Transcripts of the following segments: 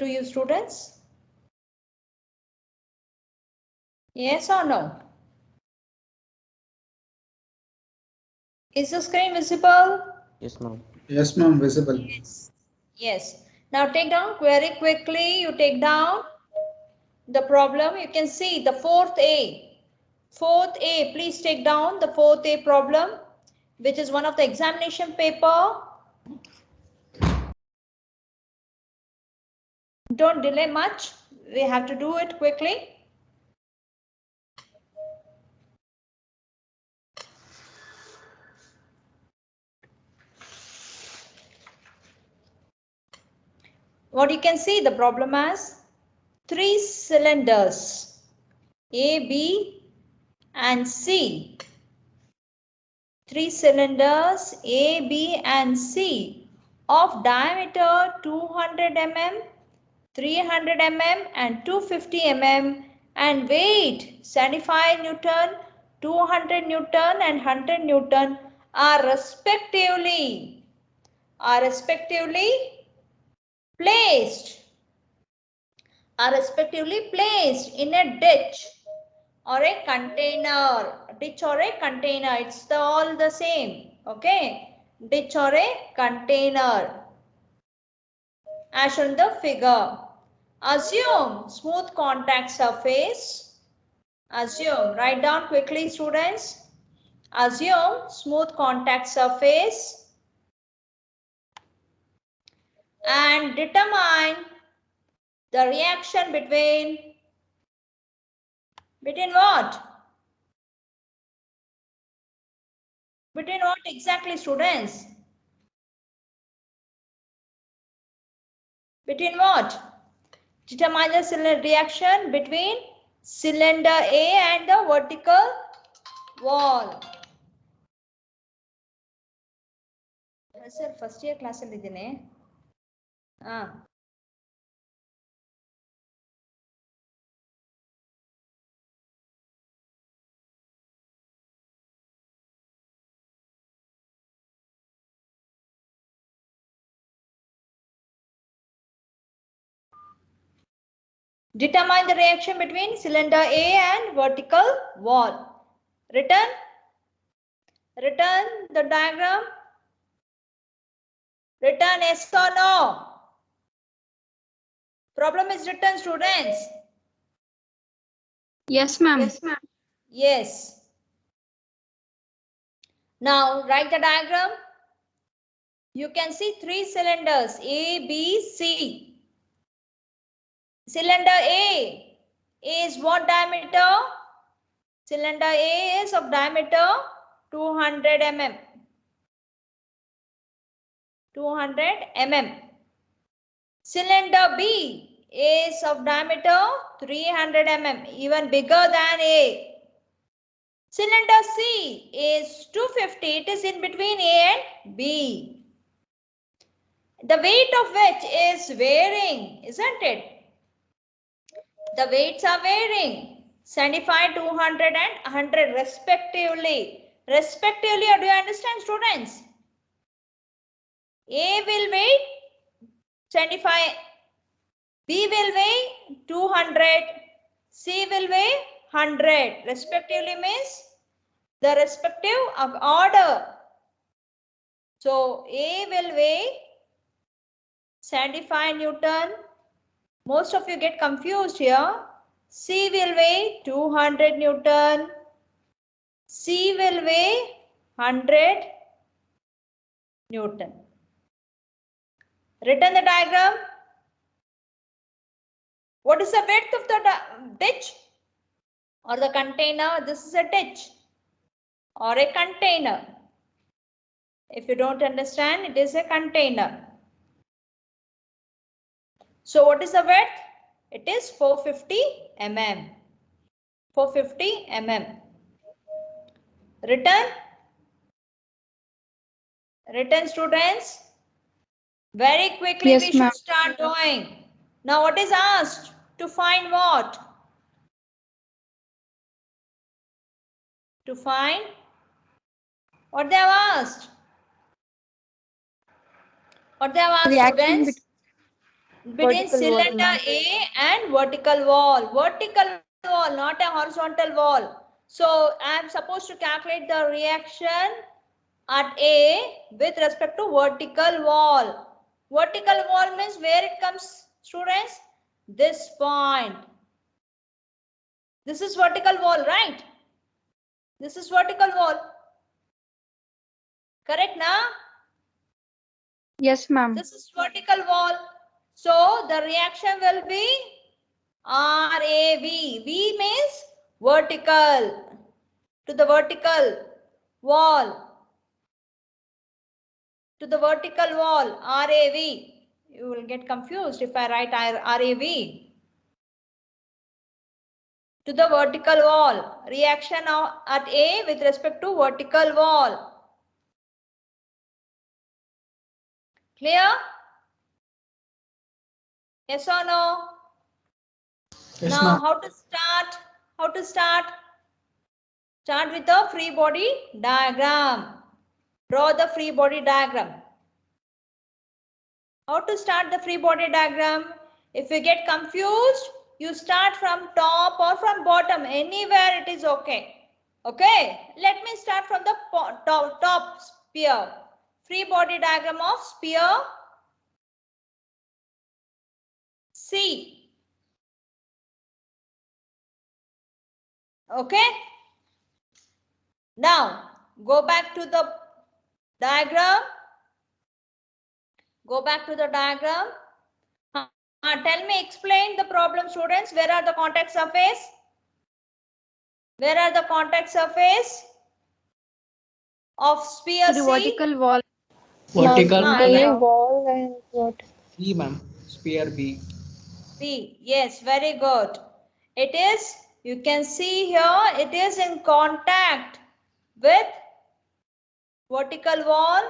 to you, students? Yes or no? Is the screen visible? Yes, ma'am. Yes, ma'am, visible. Yes. Yes. Now take down very quickly. You take down the problem. You can see the fourth A. Fourth A. Please take down the fourth A problem, which is one of the examination paper. Don't delay much. We have to do it quickly. What you can see the problem as 3 cylinders A, B and C. 3 cylinders A, B and C of diameter 200 mm, 300 mm and 250 mm and weight 75 Newton, 200 Newton and 100 Newton are respectively placed in a ditch or a container. Ditch or a container, it's all the same. Okay, ditch or a container as shown in the figure. Assume smooth contact surface. Assume, write down quickly, students. Assume smooth contact surface and determine the reaction between what? Between what exactly, students? Between what? Determine the reaction between cylinder A and the vertical wall. Sir, first year class alidine. Determine the reaction between cylinder A and vertical wall. Return the diagram. Return yes or no? Problem is written, students. Yes, ma'am. Yes, ma'am. Yes. Now write the diagram. You can see 3 cylinders A, B, C. Cylinder A is what diameter? Cylinder A is of diameter 200 mm. 200 mm. Cylinder B is of diameter 300 mm, even bigger than A. Cylinder C is 250, it is in between A and B. The weight of which is varying, isn't it? The weights are varying. 75, 200 and 100 respectively. Respectively, do you understand, students? A will weigh 75, B will weigh 200, C will weigh 100. Respectively means the respective of order. So A will weigh 75 Newton. Most of you get confused here. C will weigh 200 Newton. C will weigh 100 Newton. Written the diagram. What is the width of the ditch or the container? This is a ditch or a container. If you don't understand, it is a container. So what is the width? It is 450 mm. 450 mm. Written, students. Very quickly Yes, we should ma'am. start doing. Now what is asked? To find what? To find what they have asked. What they have asked, Reaction students? between Vertical wall, cylinder ma'am. A and vertical wall. Vertical wall, not a horizontal wall. So I am supposed to calculate the reaction at A with respect to vertical wall. Vertical wall means where it comes, students? This point. This is vertical wall, right? This is vertical wall. Correct now? Yes, ma'am. This is vertical wall. So the reaction will be RAV. V means vertical, to the vertical wall. To the vertical wall, RAV. You will get confused if I write RAV. To the vertical wall. Reaction at A with respect to vertical wall. Clear? Yes or no? Yes, Now ma'am. how to start? How to start? Start with the free body diagram. Draw the free body diagram. How to start the free body diagram? If you get confused, you start from top or from bottom. Anywhere it is okay. Okay. Let me start from the top sphere. Free body diagram of sphere C. Okay. Now, go back to the diagram. Go back to the diagram. Tell me, explain the problem, students. Where are the contact surface? Where are the contact surface of sphere The C? vertical wall. Vertical Ma'am, Correct. A wall and what? B, ma'am. Sphere B. B. Yes, very good. It is, you can see here, it is in contact with vertical wall.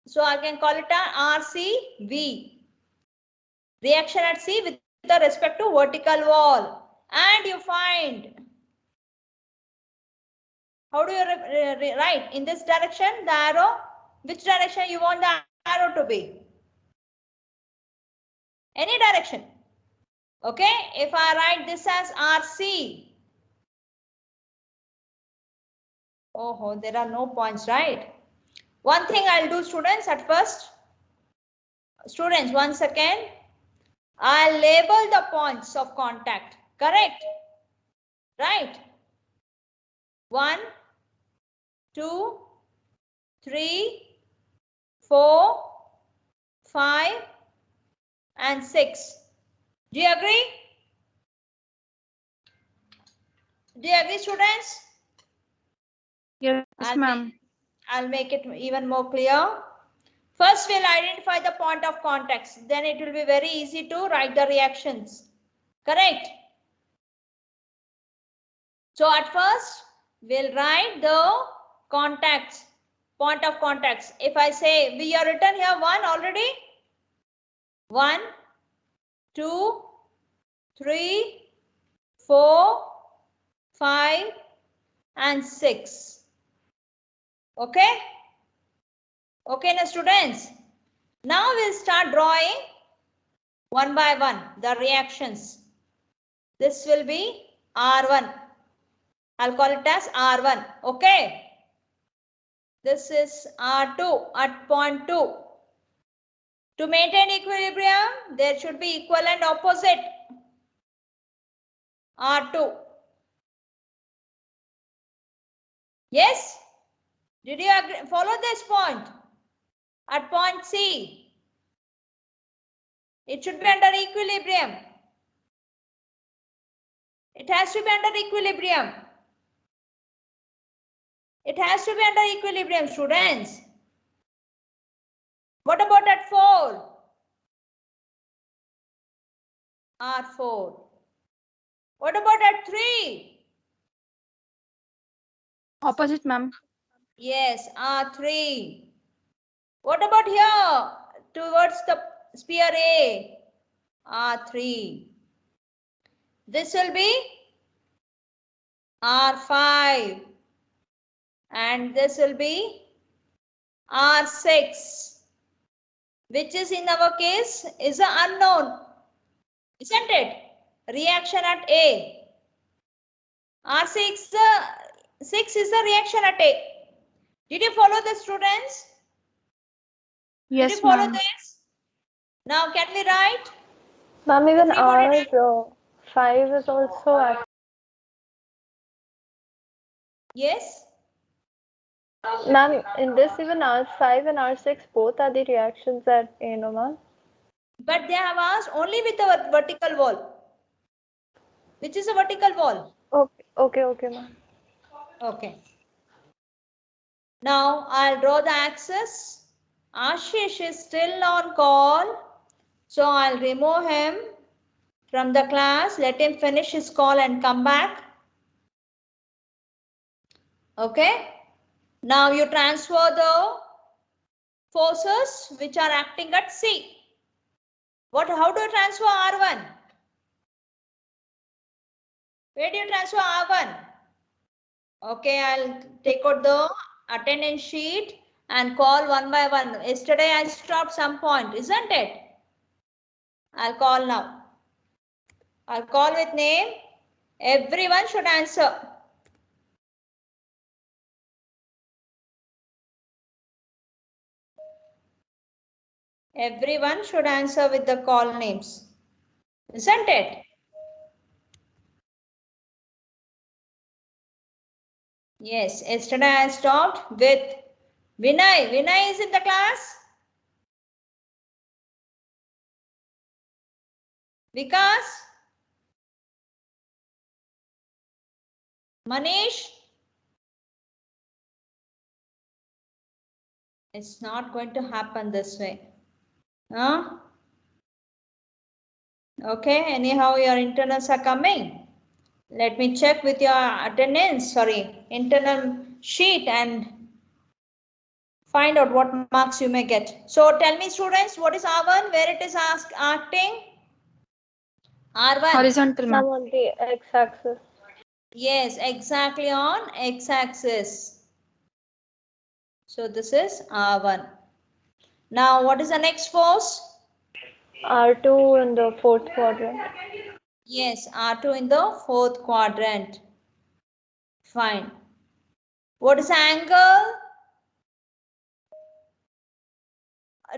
So I can call it a RCV. Reaction at C with the respect to vertical wall. And you find, how do you write? In this direction, the arrow, which direction you want the arrow to be? Any direction. Okay, if I write this as RC, oh, there are no points, right? One thing I'll do, students, at first. Students, 1 second. I'll label the points of contact. Correct? Right? 1, 2, 3, 4, 5, and 6. Do you agree? Do you agree, students? Yes, ma'am. I'll make it even more clear. First, we'll identify the point of contacts. Then it will be very easy to write the reactions. Correct? So at first, we'll write the contacts, point of contacts. If I say, we are written here 1 already. 1, 2, 3, 4, 5, and 6. Okay? Okay, now students. Now we'll start drawing one by one the reactions. This will be R1. I'll call it as R1. Okay. This is R2 at point 2. To maintain equilibrium, there should be equal and opposite. R2. Yes? Did you agree? Follow this point? At point C, it should be under equilibrium. It has to be under equilibrium. It has to be under equilibrium, students. What about at 4? R4. What about at 3? Opposite, ma'am. Yes, R3. What about here? Towards the sphere A? R3. This will be R5. And this will be R6. which is in our case is an unknown, isn't it? Reaction at A. R6, 6 is the reaction at A. Did you follow the students? Did Yes, you follow ma'am. this? Now can we write? Ma'am, even Everybody R5 is also active. Yes? Ma'am, in this even R5 and R6 both are the reactions at A, no ma'am? But they have asked only with the vertical wall. Which is a vertical wall? Okay, ma'am. Okay. Now I'll draw the axis. Ashish is still on call. So I'll remove him from the class. Let him finish his call and come back. Okay. Now you transfer the forces which are acting at C. How do you transfer R1? Where do you transfer R1? Okay, I'll take out the attendance sheet and call one by one. Yesterday I stopped some point, isn't it? I'll call now. I'll call with name. Everyone should answer. Everyone should answer with the call names, isn't it? Yes, yesterday I stopped with Vinay. Vinay is in the class? Vikas? Manish? It's not going to happen this way. Huh? Okay, anyhow, your internals are coming. Let me check with your attendance, internal sheet and find out what marks you may get. So tell me students, what is R1, where it is acting? R1. Horizontal, ma'am. Ma'am, on the x-axis. Yes, exactly on x-axis. So this is R1. Now what is the next force? R2 in the fourth quadrant. Yes, R2 in the fourth quadrant. Fine. What is the angle?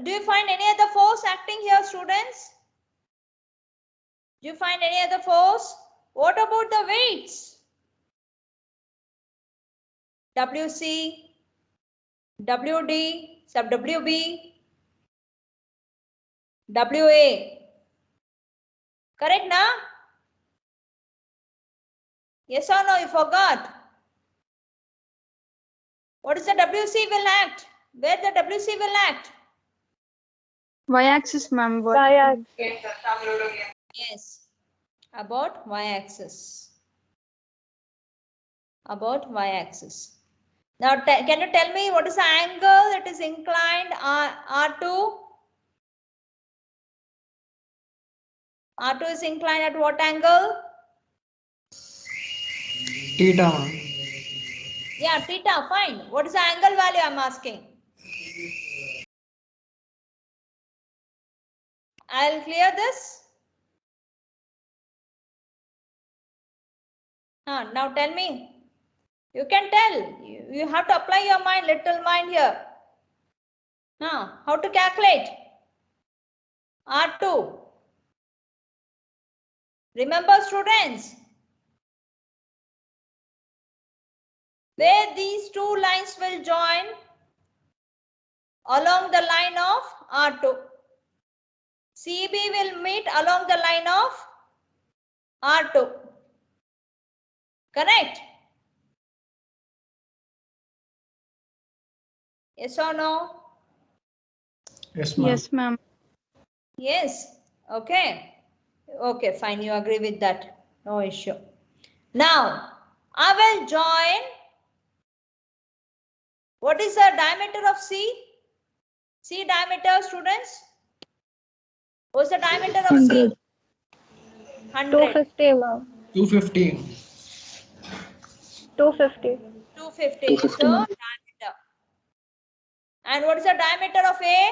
Do you find any other force acting here, students? Do you find any other force? What about the weights? WC, WD, sub WB, WA. Correct, na? Yes or no, you forgot? What is the WC will act? Where the WC will act? Y-axis, ma'am. Y-axis. Yes, about y-axis. About y-axis. Now, can you tell me what is the angle that is inclined R2? R2 is inclined at what angle? Theta. Yeah, theta, fine. What is the angle value I'm asking? I'll clear this. Now tell me. You can tell. You have to apply your mind, little mind here. How to calculate? R2. Remember, students, where these two lines will join along the line of R2. CB will meet along the line of R2. Correct? Yes or no? Yes, ma'am. Yes, ma'am. Yes. Okay. Okay, fine. You agree with that. No issue. Now, I will join. What is the diameter of C? C diameter, students? What's the diameter of C? 100. 250, ma'am. 250. 250. 250 is the diameter. And what is the diameter of A?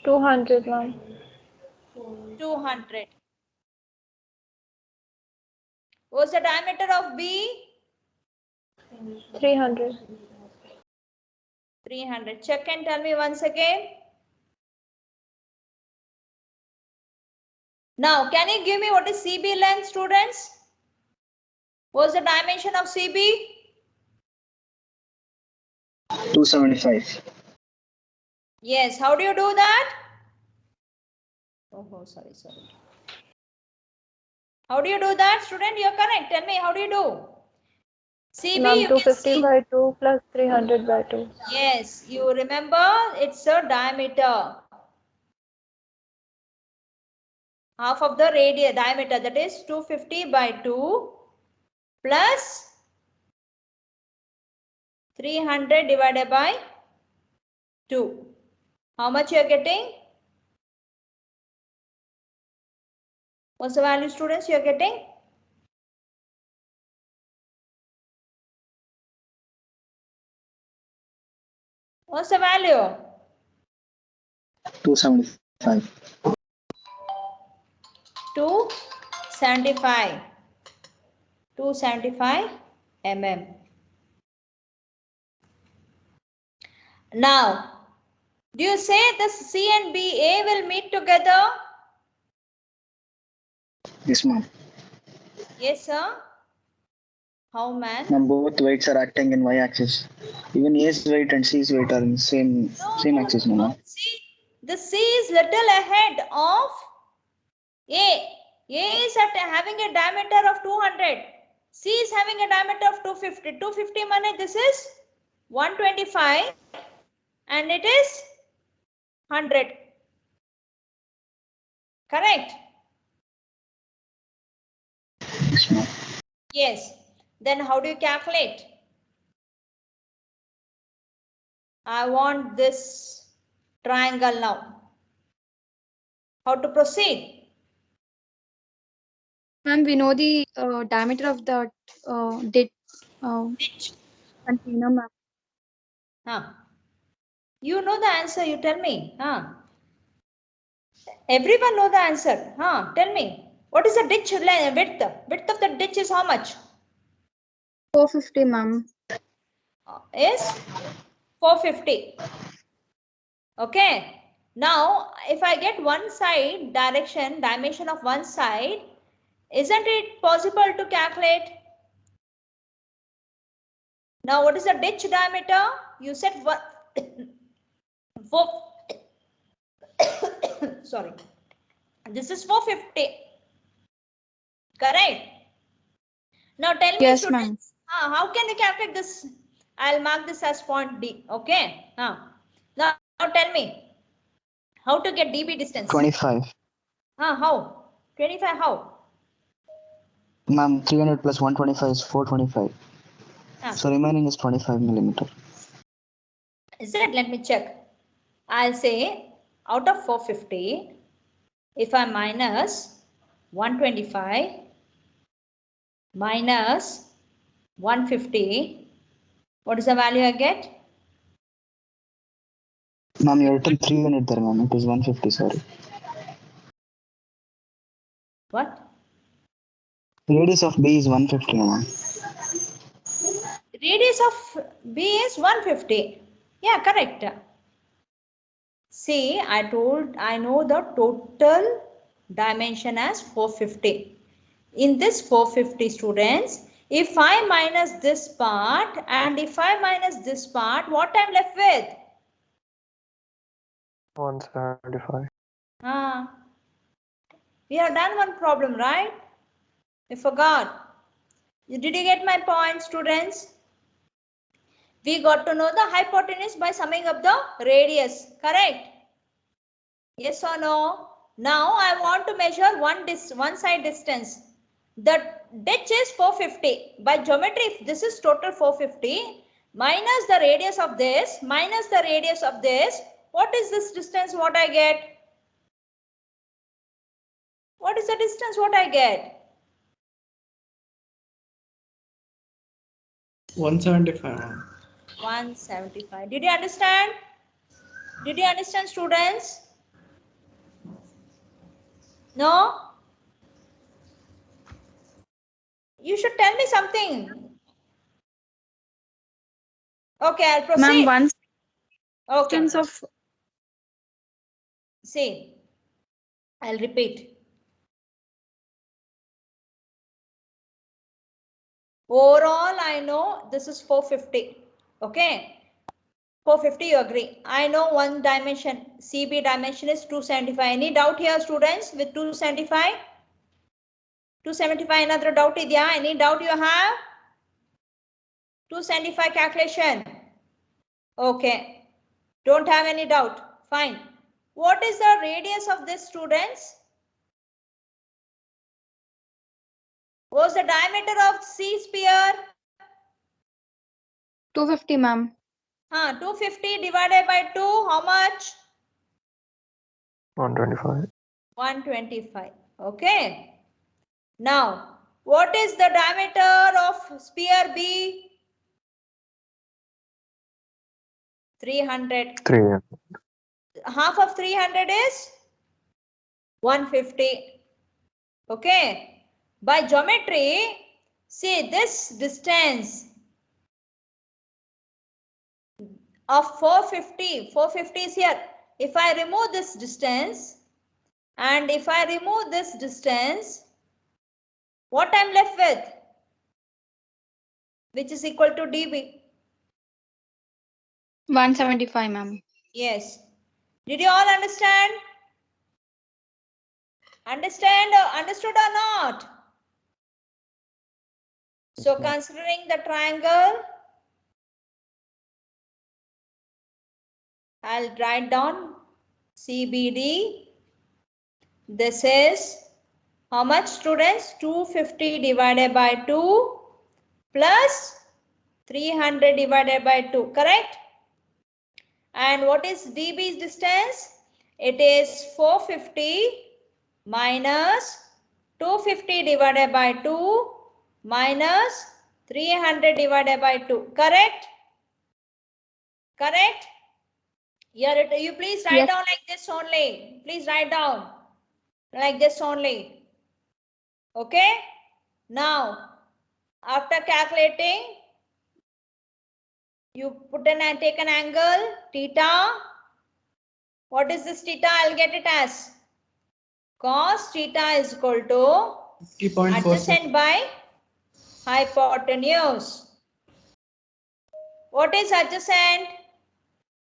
200, ma'am. 200. What's the diameter of B? 300. 300. Check and tell me once again. Now, can you give me what is CB length, students? What's the dimension of CB? 275. Yes. How do you do that? Oh, sorry. How do you do that, student? You're correct. Tell me, how do you do? CB, Ma'am, you can 250 see. by 2 plus 300 by 2. Yes, you remember it's a diameter. Half of the radius diameter, that is 250 by 2 plus 300 divided by 2. How much you are getting? What's the value, students, you are getting? What's the value? 275. 275. 275 mm. Now, do you say the C and BA will meet together? Yes, ma'am. Yes, sir. How, man? Ma'am, both weights are acting in y-axis. Even A's weight and C's weight are in same axis, ma'am. See, the C is little ahead of A. A is having a diameter of 200. C is having a diameter of 250. 250 money, this is 125 and it is 100. Correct? Yes, ma'am. Yes. Then how do you calculate? I want this triangle now. How to proceed? Ma'am, we know the diameter of the ditch container, ma'am. Huh. You know the answer, you tell me. Huh. Everyone know the answer. Huh. Tell me. What is the ditch width? Width of the ditch is how much? 450, ma'am. Is 450. Okay. Now, if I get one side dimension of one side, isn't it possible to calculate? Now, what is the ditch diameter? You said what? Sorry. This is 450. Correct. Now tell me, Yes, students, how can you calculate this? I'll mark this as point D. Okay. Now tell me how to get dB distance. 25. How? 25 how? Ma'am, 300 plus 125 is 425. So remaining is 25 millimeter. Is it? Let me check. I'll say out of 450, if I minus 125 minus 150, what is the value I get? Ma'am, you written 300 there, ma'am. It is 150, sorry. What? Radius of B is 150, ma'am. Radius of B is 150. Yeah, correct. See, I know the total dimension as 450. In this 450, students, if I minus this part and if I minus this part, what I'm left with? 175. We have done one problem, right? We forgot. Did you get my point, students? We got to know the hypotenuse by summing up the radius, correct? Yes or no? Now I want to measure one side distance. The ditch is 450. By geometry, if this is total 450 minus the radius of this minus the radius of this, what is this distance? What I get? What is the distance? What I get? 175. 175. Did you understand? Did you understand, students? No? You should tell me something. Okay, I'll Ma'am, proceed. one Okay. instance of See, I'll repeat. Overall, I know this is 450. Okay. 450, you agree. I know one dimension, CB dimension is 275. Any doubt here, students, with 275? 275, another doubt is there? Any doubt you have? 275 calculation. Okay. Don't have any doubt. Fine. What is the radius of this, students? What's the diameter of C sphere? 250, ma'am. 250 divided by 2, how much? 125. 125. Okay. Now, what is the diameter of sphere B? 300. 300. Half of 300 is 150. Okay. By geometry, see this distance of 450. 450 is here. If I remove this distance and if I remove this distance, what I'm left with? Which is equal to dB. 175, ma'am. Yes. Did you all understand? Understood or not? So considering the triangle, I'll write down CBD. This is how much, students? 250 divided by 2 plus 300 divided by 2, correct? And what is dB's distance? It is 450 minus 250 divided by 2 minus 300 divided by 2, correct? Correct? Here you please write Yes. down like this only. Please write down like this only. Okay? Now, after calculating, you put in and take an angle, theta. What is this theta? I'll get it as cos theta is equal to 50.47. adjacent by hypotenuse. What is adjacent?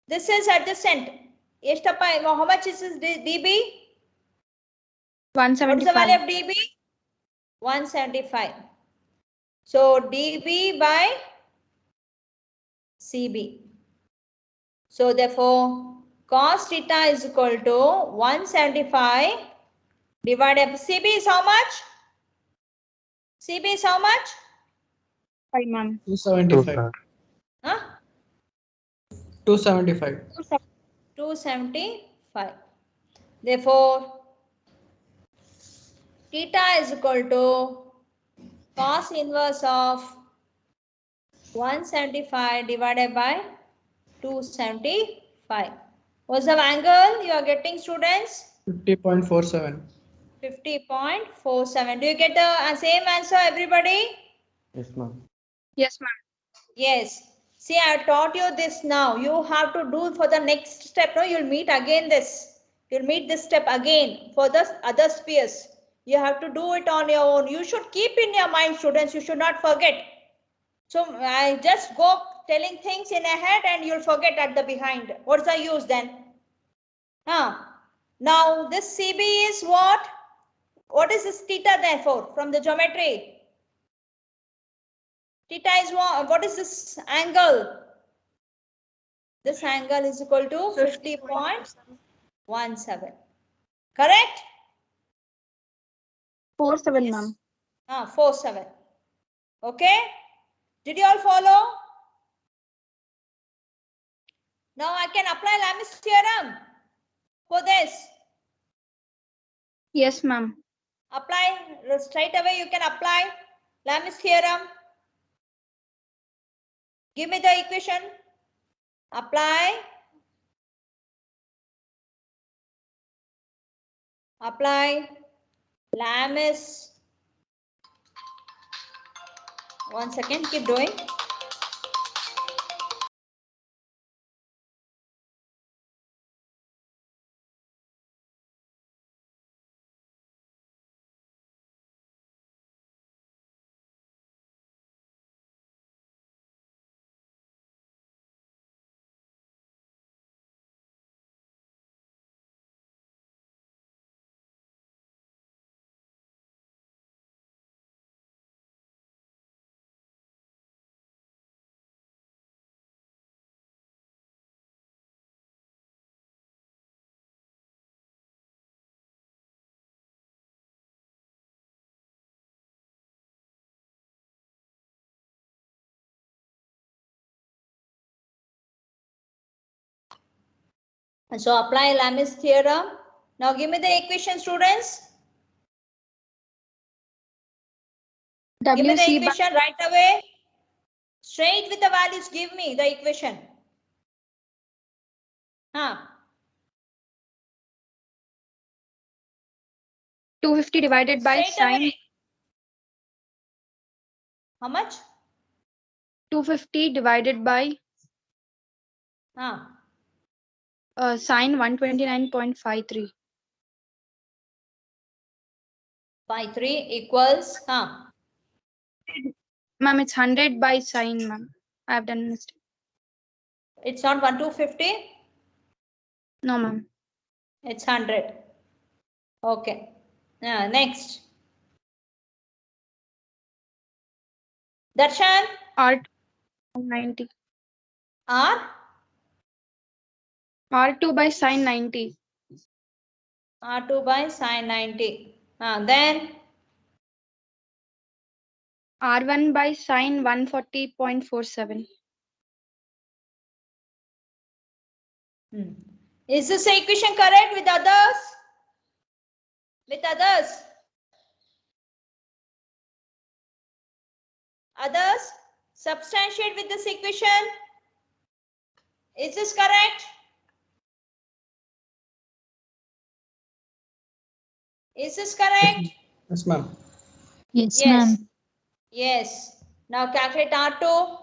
This is adjacent. How much is this dB? What is the 175. value of dB? 175. So dB by CB. So therefore, cos theta is equal to 175 divided by CB is how much? CB is how much? 5, ma'am. 275. Huh? 275. 275. Therefore, theta is equal to cos inverse of 175 divided by 275. What's the angle you are getting, students? 50.47. 50.47. Do you get the same answer, everybody? Yes, ma'am. Yes, ma'am. Yes. See, I taught you this now. You have to do for the next step. No, you'll meet again this. You'll meet this step again for the other spheres. You have to do it on your own. You should keep in your mind, students. You should not forget. So I just go telling things in ahead and you'll forget at the behind. What's the use then? Now this CB is what? What is this theta therefore from the geometry? Theta is what is this angle? This angle is equal to 50.17. Correct? 47, ma'am. 47. Okay? Did you all follow? Now I can apply Lamis theorem for this. Yes, ma'am. Apply straight away. You can apply Lamis theorem. Give me the equation. Apply Apply Lamis. 1 second, keep doing. And so apply Lamis theorem. Now give me the equation, students. Give me the WC by equation right away. Straight with the values, give me the equation. Huh? 250 divided by Straight sine away. How much? 250 divided by Huh? sine 129.53. By 3 equals, huh? Ma'am, it's 100 by sine, ma'am. I have done a mistake. It's not 1250. No, ma'am. It's 100. Okay. Next. Darshan. R 90. R. R2 by sine 90. R2 by sine 90. Then R1 by sine 140.47. Is this equation correct with others? With others? Others? Substantiate with this equation. Is this correct? Is this correct? Yes, ma'am. Yes, Yes. ma'am. Yes. Now calculate R2.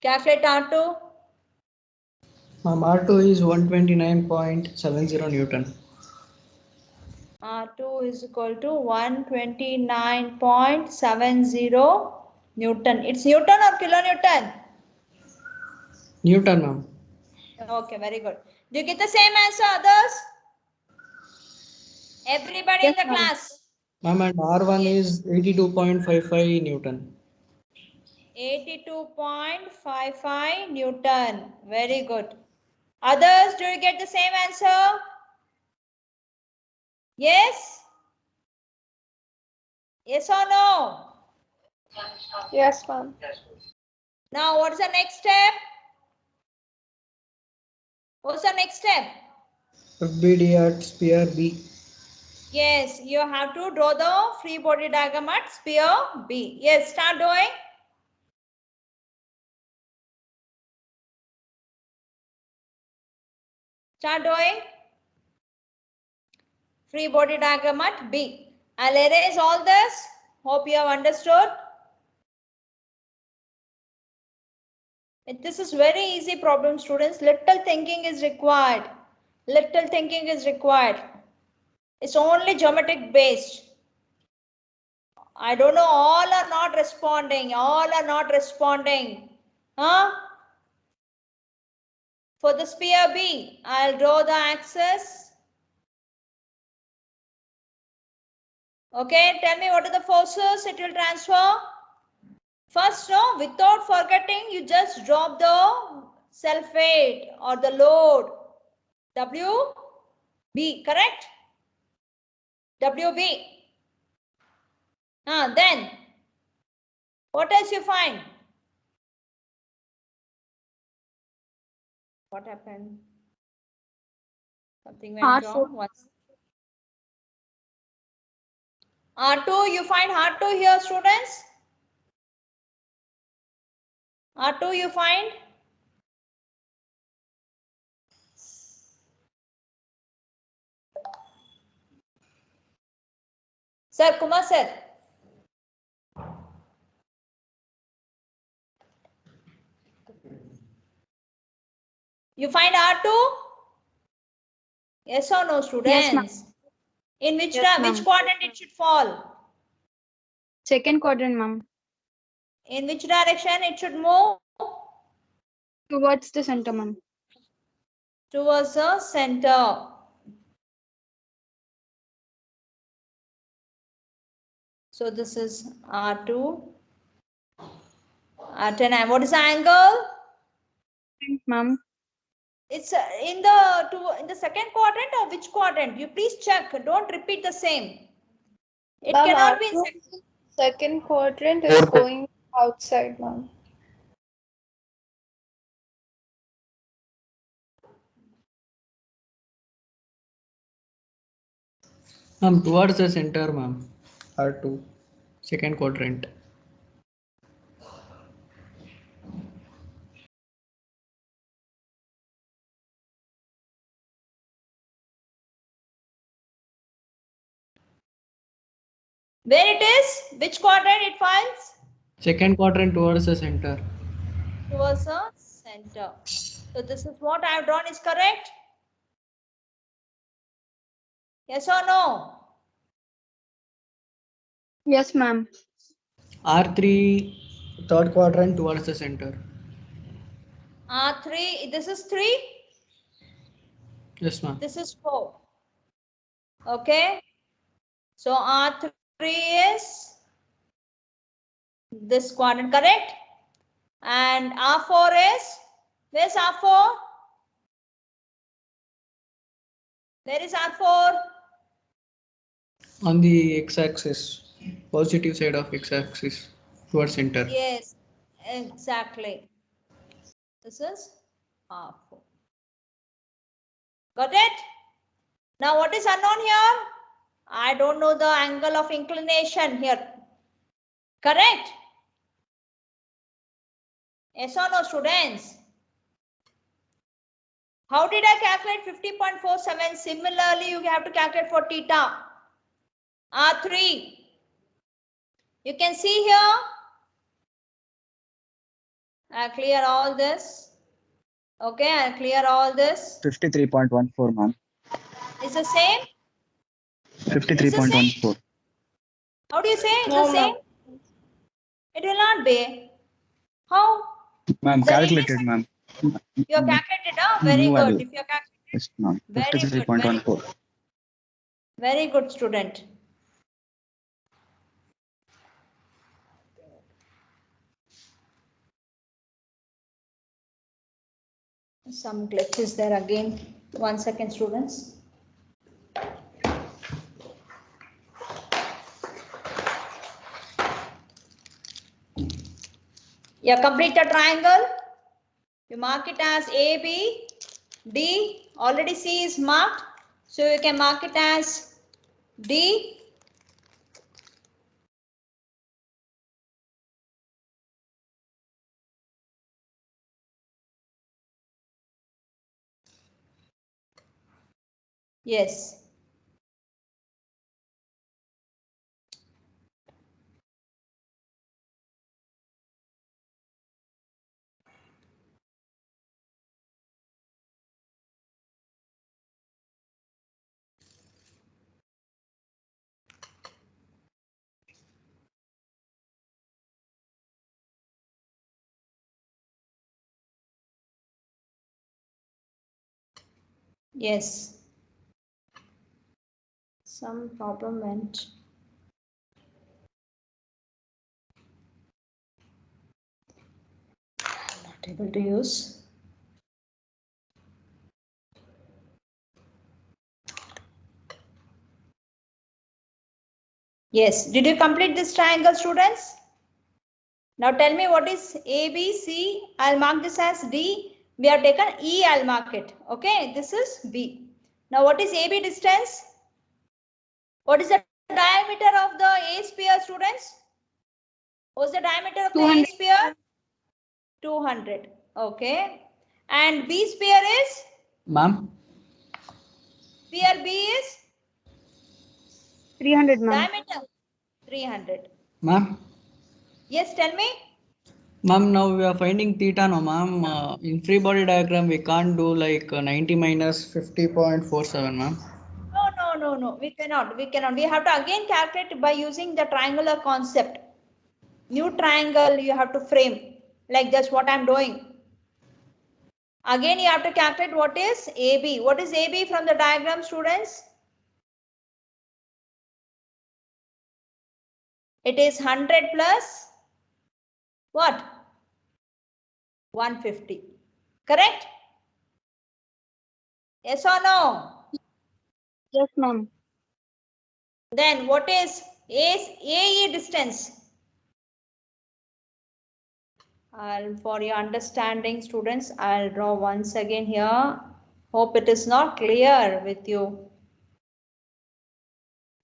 Calculate R2. Ma'am, R2 is 129.70 Newton. R2 is equal to 129.70 Newton. It's Newton or kilonewton? Newton, ma'am. Okay, very good. Do you get the same answer, others? Everybody Yes, in the ma'am. class. Ma'am, and R1 is 82.55 Newton. 82.55 Newton. Very good. Others, do you get the same answer? Yes? Yes or no? Yes, ma'am. Now, what's the next step? What's the next step? FBD at sphere B. Yes, you have to draw the free body diagram at sphere B. Yes, start doing. Start doing. Free body diagram at B. I'll erase all this. Hope you have understood. This is very easy problem, students. Little thinking is required. Little thinking is required. It's only geometric based. I don't know, all are not responding. All are not responding. Huh? For the sphere B, I'll draw the axis. Okay, tell me what are the forces it will transfer. First, no, without forgetting, you just drop the self weight or the load. WB, correct? WB. Then, what else you find? What happened? Something went R4. wrong. What's R2, you find R2 here, students? R2 you find? Sir, Kumar sir. You find R2? Yes or no, students? Yes, ma'am. In which Yes, which ma'am. quadrant it should fall? Second quadrant, ma'am. In which direction it should move? Towards the center, ma'am. Towards the center. So this is R2. R10. And what is the angle? Ma'am. It's in the second quadrant or which quadrant? You please check. Don't repeat the same. It Ma'am, cannot be in R2 second quadrant is going outside, ma'am. Ma'am, towards the center, ma'am. R2, second quadrant. where it is? Which quadrant it falls? Second quadrant towards the center. Towards the center. So this is what I have drawn is correct? Yes or no? Yes, ma'am. R3, third quadrant towards the center. R3, this is 3. Yes, ma'am. This is 4. Okay. So R3 is this quadrant, correct? And R4 is, where's R4? Where is R4? On the x-axis, positive side of x-axis, towards center. Yes, exactly. This is R4. Got it? Now what is unknown here? I don't know the angle of inclination here. Correct? Yes or no, students? How did I calculate 50.47? Similarly, you have to calculate for theta. R3. You can see here. I'll clear all this. Okay, I'll clear all this. 53.14, ma'am. It's the same? 53.14. How do you say it's No, the same? ma'am. It will not be. How? Ma'am, The calculated, radius- ma'am. You have calculated, huh? Very New good. value. If you have calculated, Yes, ma'am. very good. Very 53.14. good. Very good, student. Some glitch is there again. 1 second, students. Yeah, complete the triangle. You mark it as A, B, D. Already C is marked. So you can mark it as D. Yes. Yes. Some problem went. I'm not able to use. Yes. Did you complete this triangle, students? Now tell me what is A, B, C. I'll mark this as D. We have taken E, I'll mark it. Okay, this is B. Now what is AB distance? What is the diameter of the A sphere, students? What's the diameter of the A 200. sphere? 200. Okay. And B sphere is? Ma'am, Sphere B is? 300, ma'am. Diameter 300. Ma'am, Yes, tell me. ma'am, now we are finding theta, no, ma'am. In free body diagram, we can't do like 90 minus 50.47, ma'am. No. We cannot. We have to again calculate by using the triangular concept. New triangle you have to frame, like just what I'm doing. Again, you have to calculate what is AB. What is AB from the diagram, students? It is 100 plus what? 150. Correct? Yes or no? Yes, ma'am. Then what is AE distance? For your understanding, students, I'll draw once again here. Hope it is not clear with you.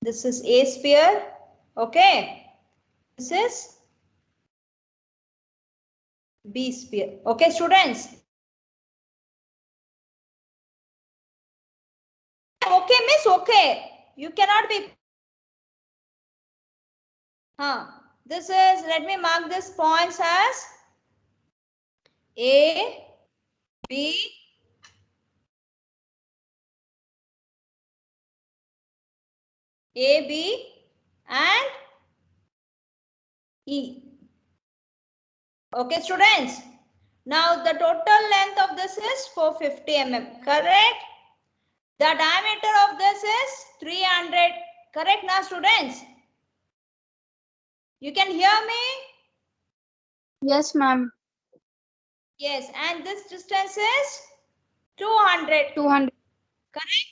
This is A sphere. Okay. This is B sphere. Okay, students. Okay, miss, okay. You cannot be. This is, let me mark this points as A, B, A, B and E. Okay, students. Now the total length of this is 450 mm. Correct? The diameter of this is 300. Correct now, students? You can hear me? Yes, ma'am. Yes, and this distance is 200. 200. Correct?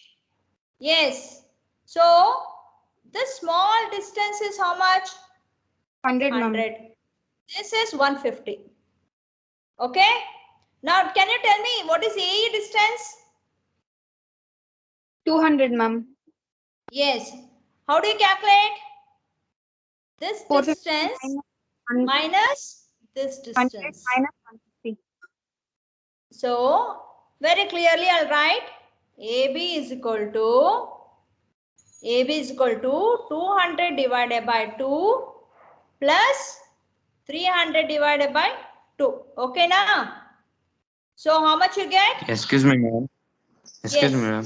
Yes. So this small distance is how much? 100, ma'am. 100. This is 150. Okay. Now, can you tell me what is AE distance? 200, ma'am. Yes. How do you calculate? This 450 distance minus minus this 100 distance. minus 150. So, very clearly I'll write AB is equal to 200 divided by 2 plus 300 divided by 2. Okay now? So, how much you get? Excuse me, ma'am. Excuse me, ma'am.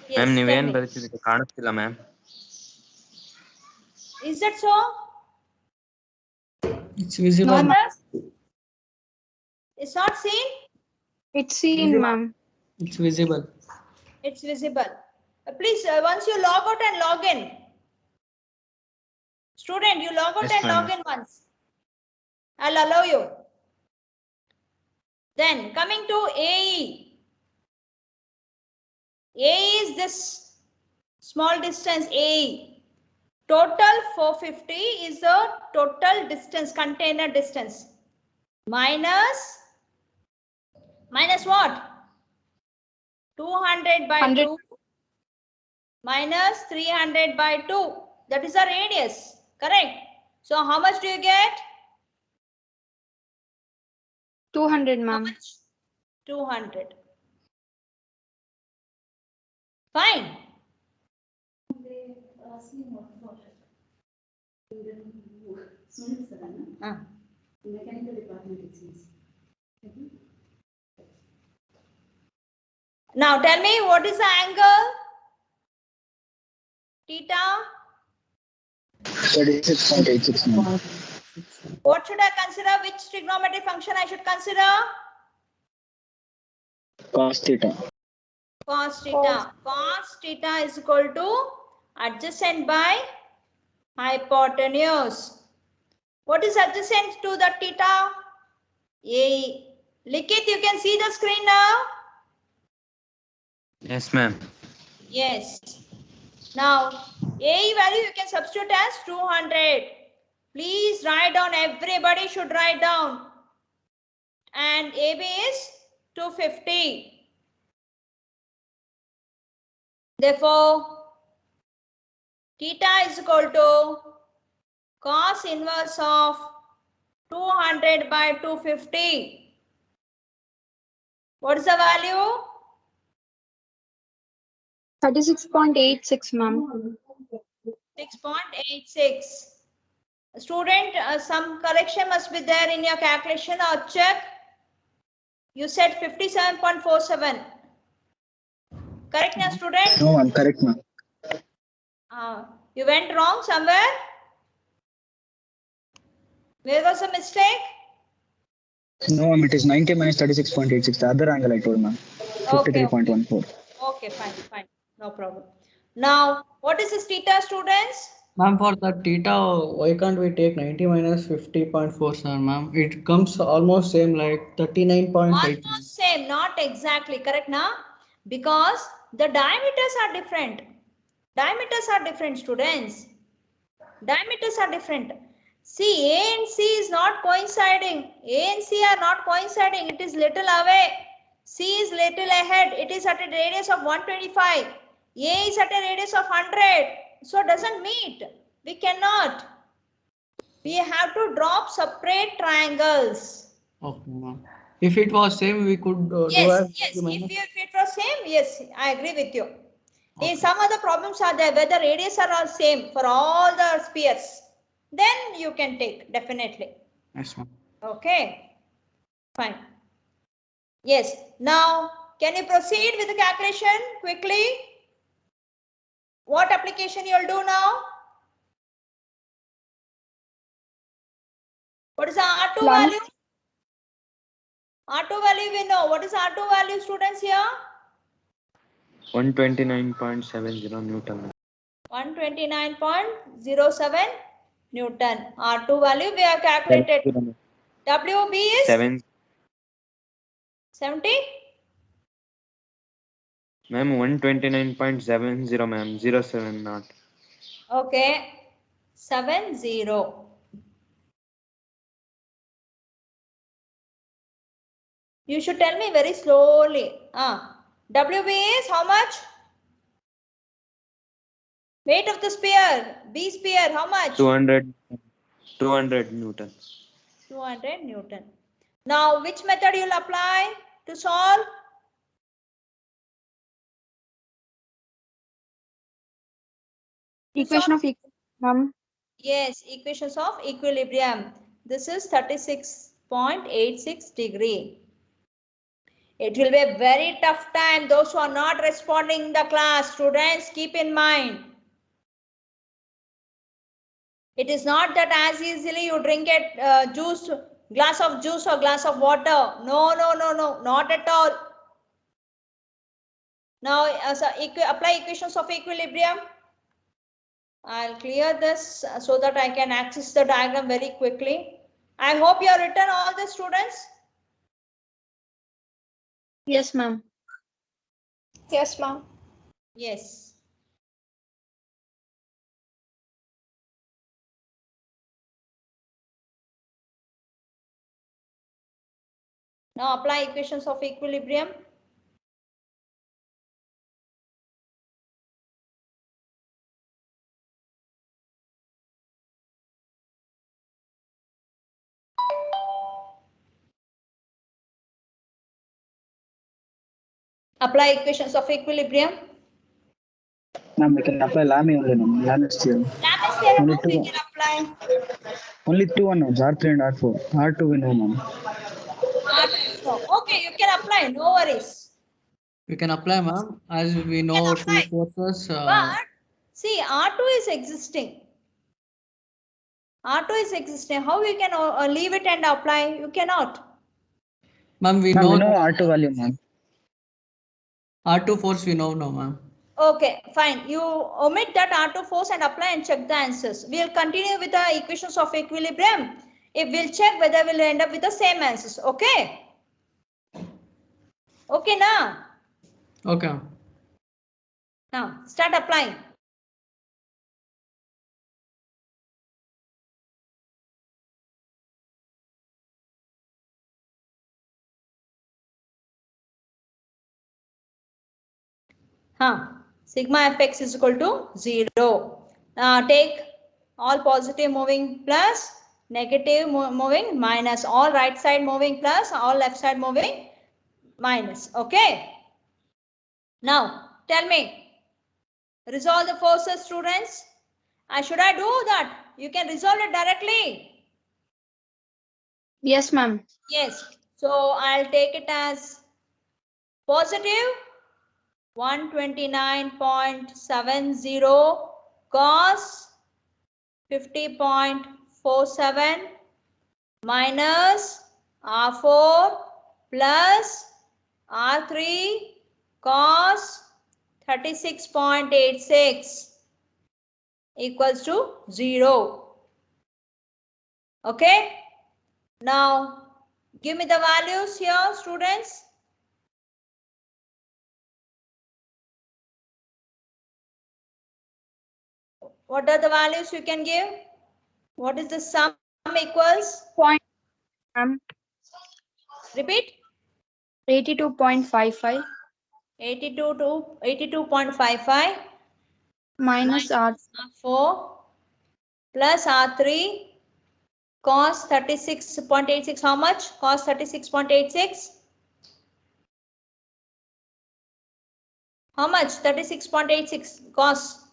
Yes, Ma'am, tell ನೀವೇನ್ me. ಬರೀತಿದ್ದೀರಿ ಕಾಣಿಸ್ತಿಲ್ಲ ma'am. Is that so? It's visible. No, ma'am. Others? It's not seen? It's seen, ma'am. It's visible. It's visible. Please, once you log out and log in. Student, you log out Yes, and ma'am. log in once. I'll allow you. Then, coming to AE. AE is this small distance AE. Total 450 is the total distance, container distance. Minus what? 200 by 100. 2 minus 300 by 2. That is the radius. Correct? So how much do you get? 200, How ma'am. much? 200. Fine. Now tell me, what is the angle? Theta? 36.86, ma'am. What should I consider? Which trigonometric function I should consider? Cos theta. Cos theta. Cos theta is equal to adjacent by hypotenuse. What is adjacent to the theta? AE. Likit, you can see the screen now? Yes, ma'am. Yes. Now, AE value you can substitute as 200. Please write down, everybody should write down. And AB is 250. Therefore, theta is equal to cos inverse of 200 by 250. What is the value? 36.86, ma'am. 6.86. Student, some correction must be there in your calculation or check. You said 57.47. Correct now, student? No, ma'am. Correct, ma'am. You went wrong somewhere? Where was the mistake? No, ma'am. It is 90 minus 36.86. The other angle I told, ma'am. Okay. 53.14. Okay, fine. No problem. Now, what is this theta, students? Ma'am, for that theta, why can't we take 90 minus 50.47, ma'am? It comes almost same like 39.53. Almost same, not exactly correct now, because the diameters are different. Diameters are different, students. Diameters are different. See, A and C is not coinciding. A and C are not coinciding. It is little away. C is little ahead. It is at a radius of 125. A is at a radius of 100. So doesn't meet. We cannot. We have to drop separate triangles. Okay, ma'am. If it was same, we could do Yes. as If minus. it was same, yes, I agree with you. Okay. Some other problems are there where the radius are all same for all the spheres. Then you can take definitely. Yes, ma'am. Okay, fine. Yes. Now, can you proceed with the calculation quickly? What application you will do now? What is the R2 Lam- value? R2 value we know. What is R2 value, students here? 129.70 Newton. 129.07 Newton. R2 value we have calculated. WB is 70? Ma'am, 129.70, ma'am. 07 not. Okay. 70. You should tell me very slowly. WB is how much? Weight of the sphere. B sphere, how much? 200 Newton. 200 Newton. Now, which method you will apply to solve? Equation of equilibrium, ma'am. Yes, equations of equilibrium. This is 36.86 degree. It will be a very tough time. Those who are not responding in the class, students, keep in mind. It is not that as easily you drink a glass of juice or glass of water. No, not at all. Now, apply equations of equilibrium. I'll clear this so that I can access the diagram very quickly. I hope you have written all the students. Yes, ma'am. Yes, ma'am. Yes. Now apply equations of equilibrium. Apply equations of equilibrium. Ma'am, we can apply Lamy only, ma'am. Lamy's theorem. Lamy's theorem Only we two. can apply. Only two unknowns, R3 and R4. R2 we know, ma'am. Okay, you can apply. No worries. We can apply, ma'am, as we know two forces. But see, R2 is existing. R2 is existing. How you can leave it and apply? You cannot. Ma'am, we Ma'am, know we know R2 value, ma'am. R2 force we know no, ma'am. Okay, fine. You omit that R2 force and apply and check the answers. We'll continue with the equations of equilibrium. If we'll check whether we'll end up with the same answers. Okay? Okay, now? Okay. Now, start applying. Sigma fx is equal to 0. Take all positive moving plus, negative moving minus, all right side moving plus, all left side moving minus. Okay. Now, tell me, resolve the forces, students. Should I do that? You can resolve it directly. Yes, ma'am. Yes. So I'll take it as positive 129.70 cos 50.47 minus R4 plus R3 cos 36.86 equals to 0. Okay. Now give me the values here, students. What are the values you can give? What is the sum equals? Point, ma'am. Repeat. 82.55 82 to 82.55 minus R. R4 plus R3 cos 36.86. How much? Cos 36.86. How much? 36.86 cos.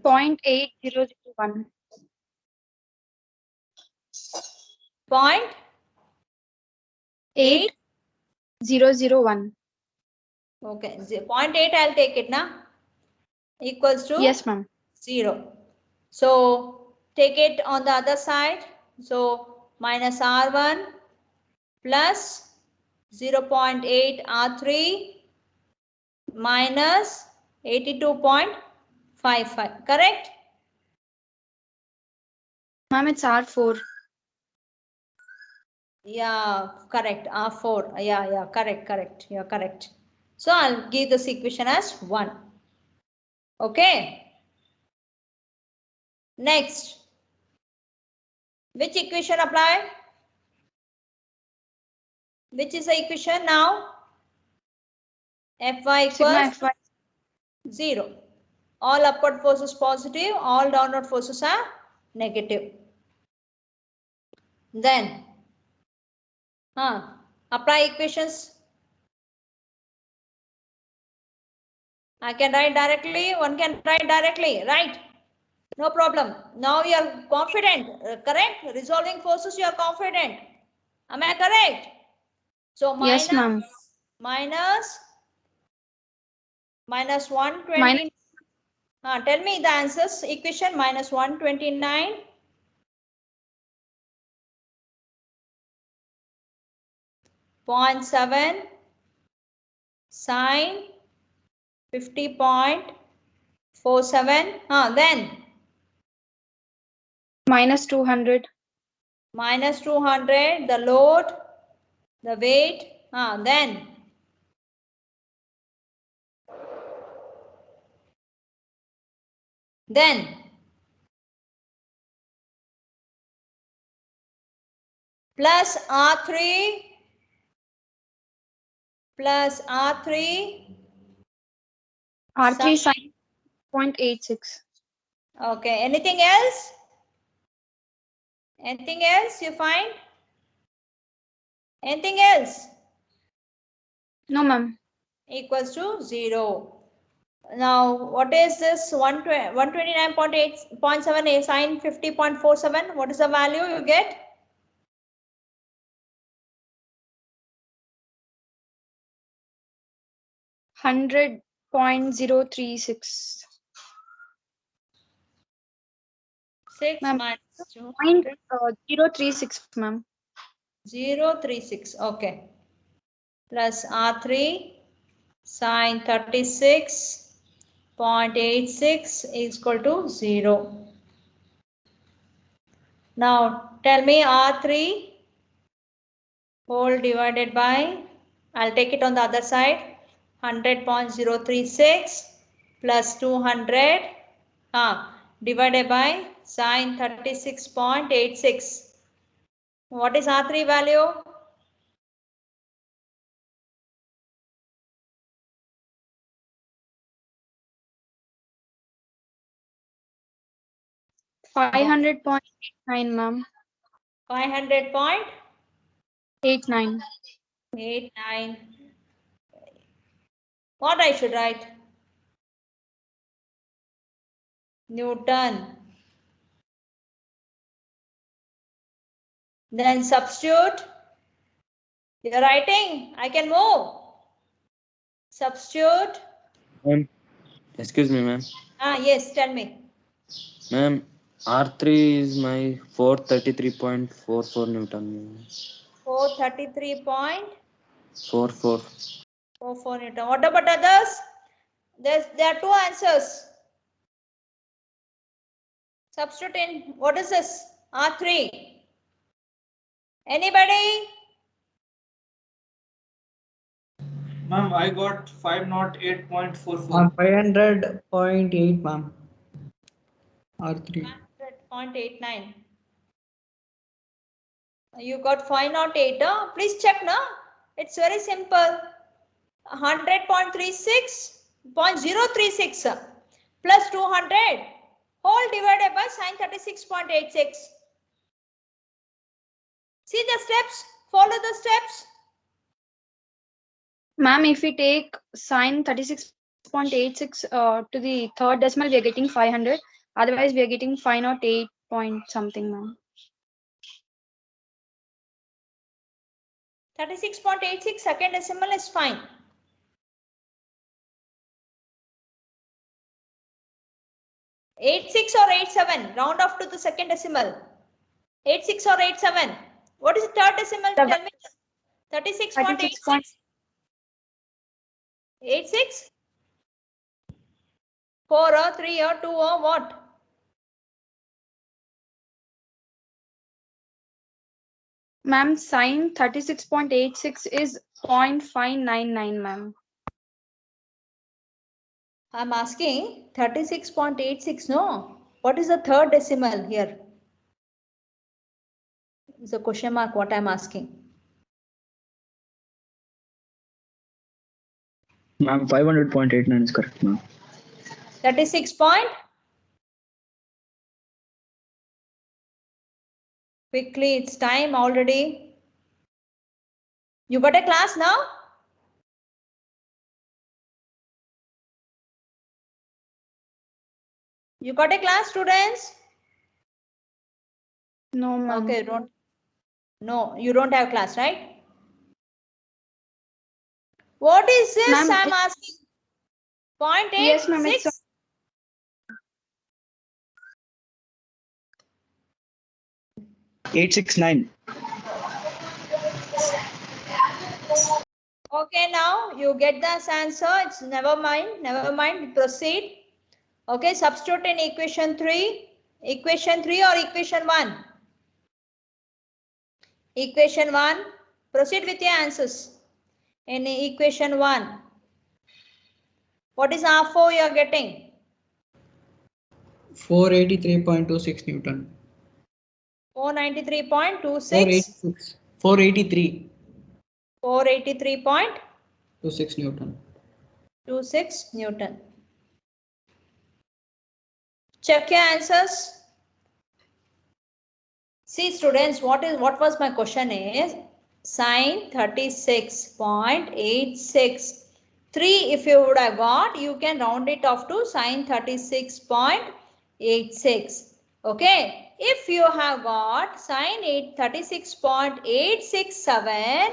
0.8001. Point 8001. Okay. 0.8 I'll take it now. Equals to Yes, ma'am. 0. So take it on the other side. So minus R1 plus 0.8 R3 minus 82.55. Correct? Ma'am, it's R4. Yeah, correct. R4. Yeah, correct. You're correct. So I'll give this equation as 1. Okay. Next. Which equation apply? Which is the equation now? Fy Sigma equals Fy. 0. All upward forces positive, all downward forces are negative. Then, apply equations. I can write directly, one can write directly, right? No problem. Now you are confident, correct? Resolving forces, you are confident. Am I correct? So Yes, ma'am. minus 120. Minus Tell me the answers. Equation minus 129.7 sine 50.47. Then minus 200. minus 200, the load, the weight. Then plus R3 R3 sine 0.86. Okay, anything else? Anything else you find? Anything else? No, ma'am. Equals to 0. Now, what is this 129.7 sine 50.47? What is the value you get? 100.036. 6 Ma'am, minus 200. 036, ma'am. 036. Okay. Plus R3 sine 36.86 is equal to 0. Now, tell me R3 whole divided by, I'll take it on the other side, 100.036 plus 200 divided by sine 36.86. What is R3 value? 500.89, ma'am. 500.89. 89. What I should write? Newton. Then substitute. You're writing. I can move. Substitute. Ma'am, excuse me, ma'am. Yes, tell me. Ma'am, R3 is my 433.44 Newton. 433.44 44. Newton. What about others? There are two answers. Substitute in. What is this? R3. Anybody? Ma'am, I got 508.44. 500.8, ma'am. R3. 500.89. You got 508. Please check now. It's very simple. 100.36.036 plus 200 whole divided by sine 36.86. See the steps. Follow the steps. Ma'am, if we take sine 36.86 to the third decimal, we are getting 500. Otherwise, we are getting 508 point something, ma'am. 36.86 second decimal is fine. Eight-six or 8-7, round off to the second decimal. 8-6 or 8-7. What is the third decimal? Tell me. 36.86. 8-6? 4 or 3 or 2 or what? Ma'am, sine 36.86 is 0.599, ma'am. I'm asking 36.86, no? What is the third decimal here? It's a question mark what I'm asking. Ma'am, 500.89 is correct, ma'am. 36 point? Quickly, it's time already. You got a class now? You got a class, students? No, ma'am. Okay, no, you don't have class, right? What is this? Ma'am, I'm asking. 0.86? Yes, ma'am. It's 869. Okay, now you get this answer. It's never mind. Never mind. Proceed. Okay, substitute in equation 3. Equation 3 or equation 1? Equation 1. Proceed with your answers. In equation 1. What is R4 you are getting? 483.26 Newton. 493.26. 483. 483.26 Newton. Newton. Check your answers. See, students, what was my question is sine 36.86. 3 if you would have got, you can round it off to sine 36.86. Okay. If you have got sine 36.867,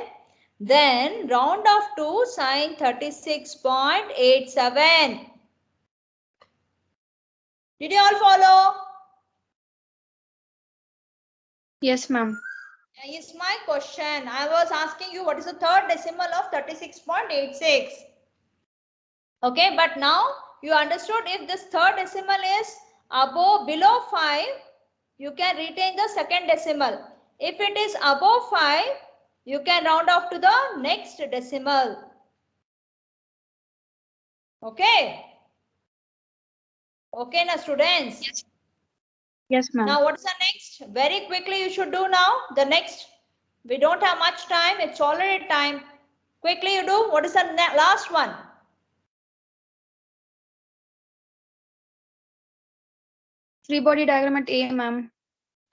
then round off to sine 36.87. Did you all follow? yes, ma'am. Is my question. I was asking you what is the third decimal of 36.86. Okay, but now you understood if this third decimal is below 5, you can retain the second decimal. If it is above 5, you can round off to the next decimal. Okay. Okay, now students. Yes, ma'am. Now what's the next? Very quickly you should do now. The next. We don't have much time. It's already time. Quickly you do. What is the last one? Free body diagram at A, ma'am.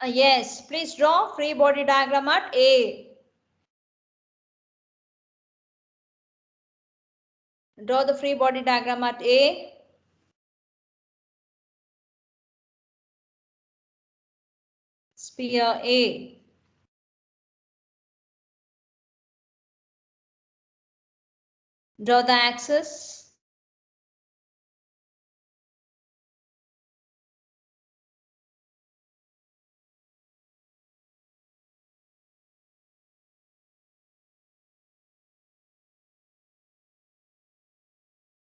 Yes, please draw free body diagram at A. Draw the free body diagram at A. sphere A. Draw the axis.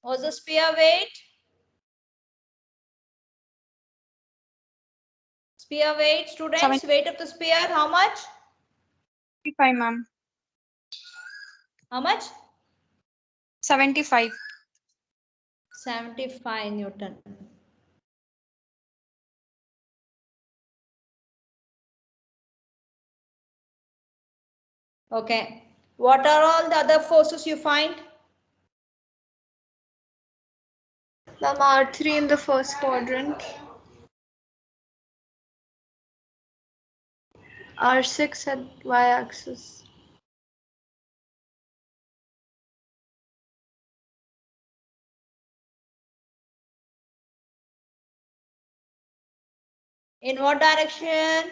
What's the sphere weight? Sphere weight, students, weight of the sphere, how much? 75, ma'am. How much? 75. 75 Newton. Okay. What are all the other forces you find? Ma'am, R3 in the first quadrant. R6 at y-axis. In what direction?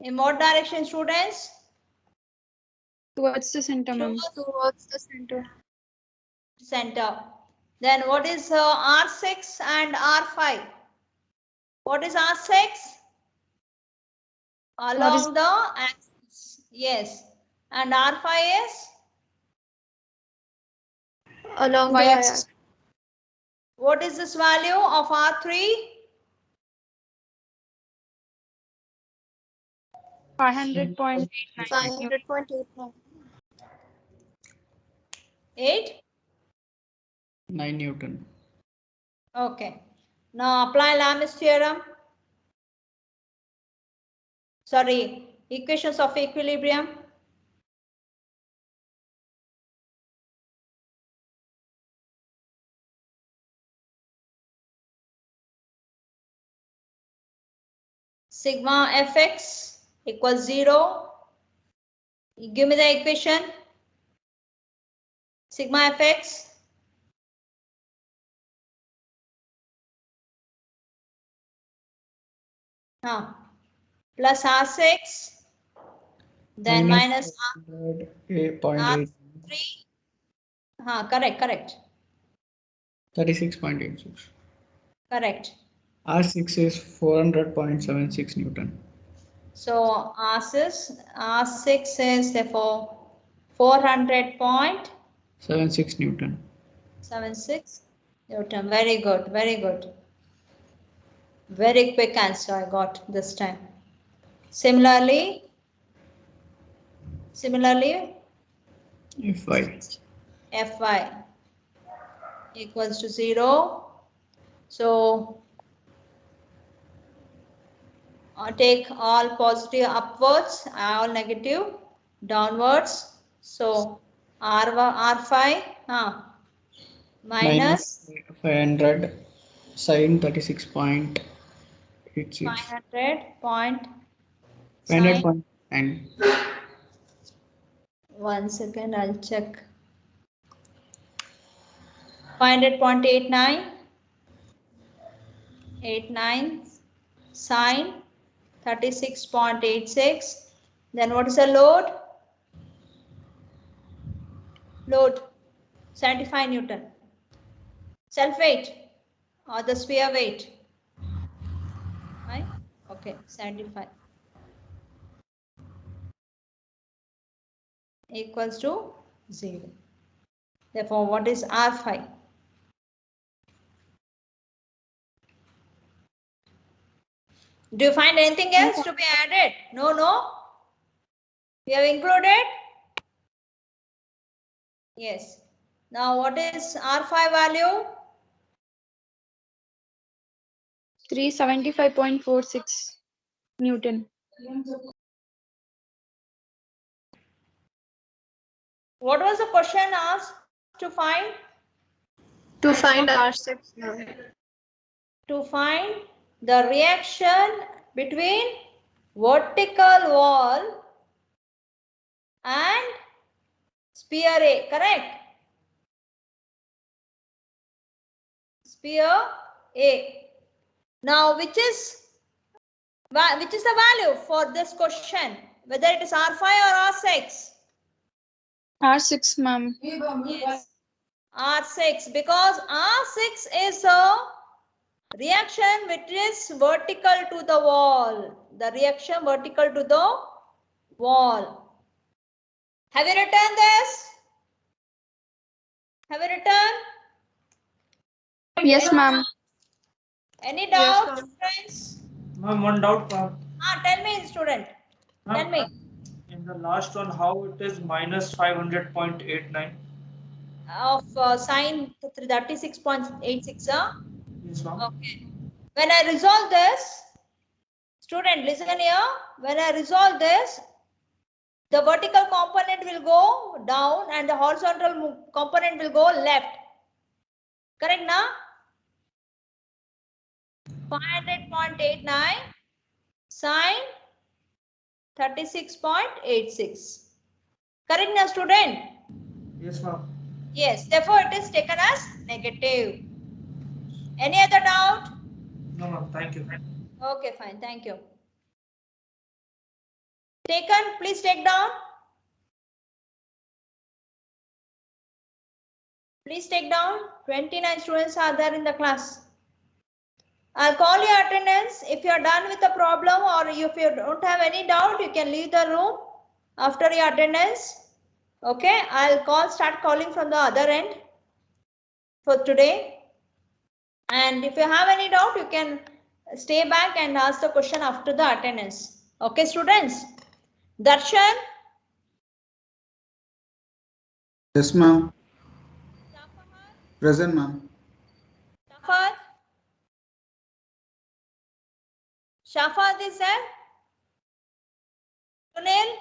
In what direction, students? Towards the center, ma'am. Towards the center. Center. Then what is R6 and R5? What is R6? Along the axis. Yes. And R5 is? Along the Y-axis. y-axis. What is this value of R3? 500.89. 500.89. 8? 9 Newton. Okay. Now apply Lam's theorem. Sorry, equations of equilibrium. Sigma fx equals 0. Give me the equation. Sigma fx. Plus R6. Then minus R3. Correct. 36.86. Correct. R6 is 400.76 Newton. So R6 is therefore 400.76 Newton. Newton. Very good. Very good. Very quick answer I got this time. Similarly, Fy equals to 0. So take all positive upwards, all negative downwards. So R5 minus 500 sine 36.86. 500.9. One second, I'll check. 500.89. 89 sine 36.86. Then what is the load? Load 75 Newton. Self weight or the sphere weight? Right? Okay, 75 equals to 0. Therefore, what is R5? Do you find anything else to be added? No. We have included? Yes. Now, what is R5 value? 375.46 Newton. What was the question asked to find? To find R6 now. To find the reaction between vertical wall and sphere A, correct? sphere A. Now, which is the value for this question? Whether it is R5 or R6? R6, ma'am. Yes, R6, because R6 is a reaction which is vertical to the wall. The reaction vertical to the wall. Have you written this? Have you written? Yes, ma'am. Any doubt, friends? Ma'am, one doubt, ma'am. Tell me, student. Tell me. In the last one, how it is minus 500.89? Of sine 36.86. Yes, ma'am. Okay. When I resolve this, student, listen here. When I resolve this, the vertical component will go down and the horizontal component will go left. Correct now? 500.89 sine 36.86. Correct now, student? Yes, ma'am. Yes. Therefore, it is taken as negative. Any other doubt? No, ma'am. Thank you. Okay, fine. Thank you. Taken, please take down. Please take down. 29 students are there in the class. I'll call your attendance. If you are done with the problem or if you don't have any doubt, you can leave the room after your attendance. Okay, I'll start calling from the other end for today. And if you have any doubt, you can stay back and ask the question after the attendance. Okay, students? Darshan? Yes, ma'am. Present, ma'am. Shafat? Shafat is there? Sunil?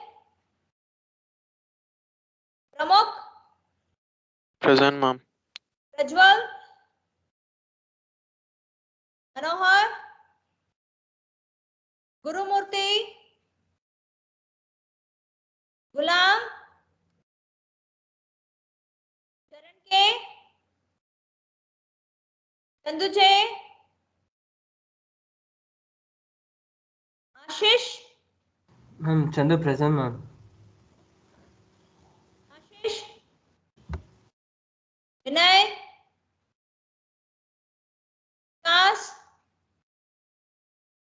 Pramuk? Present, ma'am. Rajwal? Manohar? Gurumurthy? Gulam? Charan K? Chanduje? Ashish? Ma'am, Chandu present, ma'am. Ashish? Vinay? Vikas?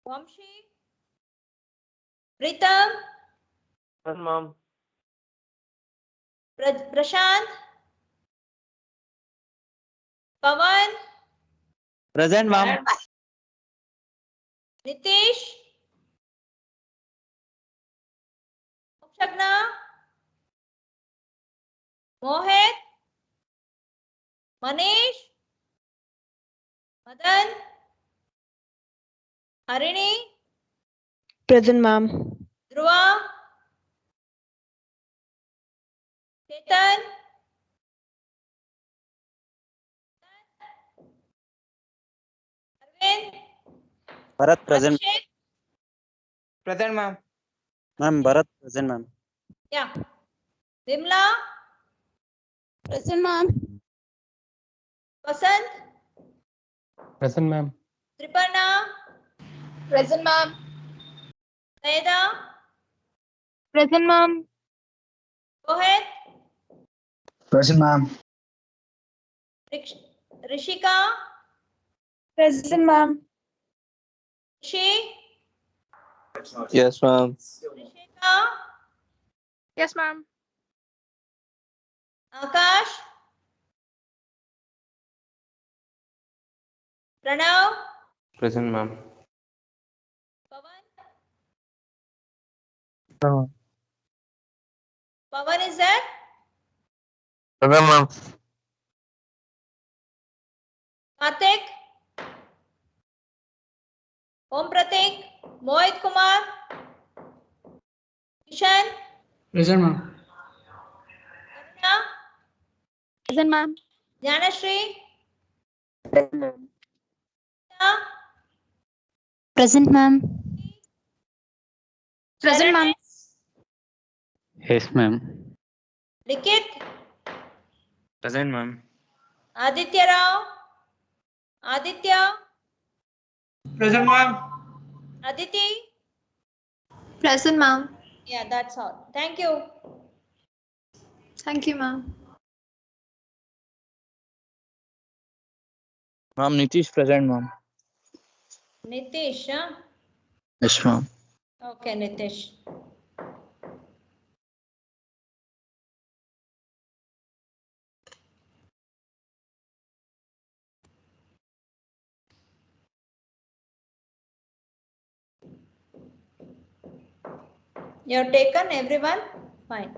Vamshi? Pritam? Present, ma'am. Prashant? Pavan? Present, ma'am. Nitish? Mokshagna? Mohit? Manish? Madan? Harini? Present, ma'am. Dhruva? Chetan? Arvind? Bharat present. Abhishek? Present, ma'am. Ma'am, Bharat present, ma'am. Yeah. Vimla? Present, ma'am. Vasant? Present, ma'am. Triparna? Present, ma'am. Saida? Present, ma'am. Rohit? Present, ma'am. Rishika? Present, ma'am. Rishi? Yes, ma'am. Rishika? Yes, ma'am. Akash? Pranav? Present, ma'am. Pavan? Pavan is there? Present, ma'am. Karthik? Om Pratik? Mohit Kumar? Kishan? Present, ma'am. Karuna? Present, ma'am. Jnanashri? Present, ma'am. Rita? Present, ma'am. Present, ma'am. Yes, ma'am. Likit? Present, ma'am. Aditya Rao? Aditya, Present, ma'am. Aditi. Present, ma'am. Yeah, that's all. Thank you. Thank you, ma'am. Ma'am, Nitish present, ma'am. Nitish, huh? Yes, ma'am. Okay, Nitish. You have taken everyone? Fine.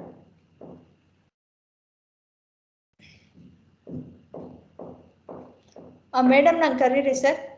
Madam, nan kariri sir.